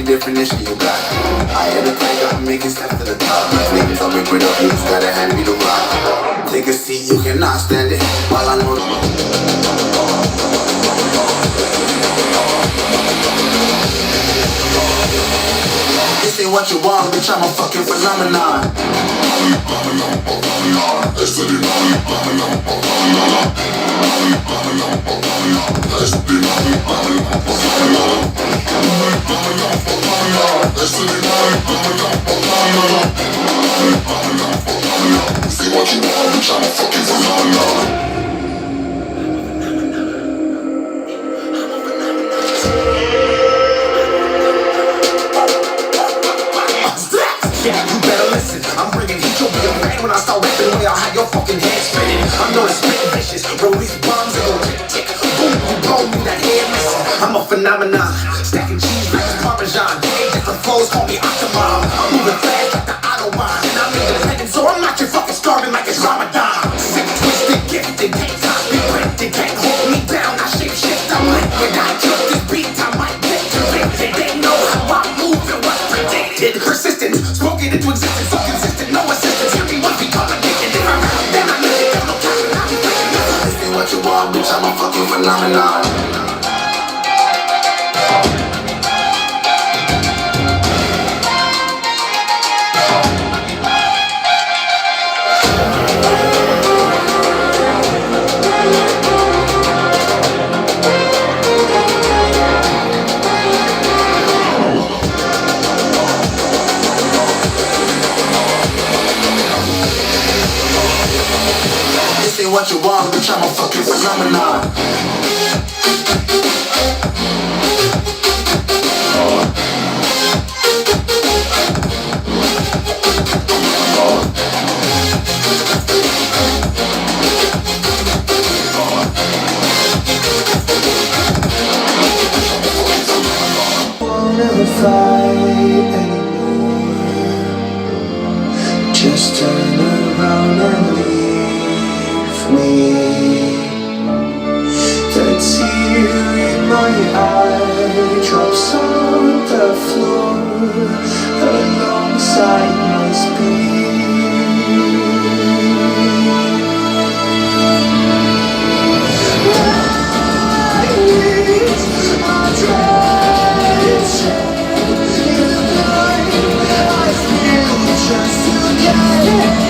definition you got. I am the tiger, I'm making steps to the top. Niggas up and put up, you just gotta hand me the rock. Take a seat, you cannot stand it. While I know this ain't what you want, bitch, I'm a fucking phenomenon. Say what you want, bitch, I'm a fucking phenomenon. You better listen, I'm bringing heat, you'll be a man when I start rapping. Way I'll have your fucking head spinning. I'm known as spitting vicious, release bombs and go tick, tick. Boom, boom, blow me that head, listen. I'm a phenomenon, stacking cheese like it's Parmesan. Eight different flows, call me Octomom. I'm moving fast like the Autobahn, and I'm independent, so I'm not your fucking starving like it's Ramadan. Sick, twisted, gifted, can't top me, printed, can't hold me down. I shape shift, I'm liquid, I kill this beat, I might get convicted. They know how I move and what's predicted. Persistent, spoken into existence, so consistent, no assistance. Hear me once we call addicted. If I'm out, then I need it, there's no time and I'll be breaking this. This ain't what you want, bitch, I'm a fucking phenomenon. This ain't what you want, bitch, I'm a fucking phenomenon. Won't ever fight anymore. Just turn around and leave me. That tear in my eye drops on the floor alongside my speed. I dread in the night. I feel just to get it.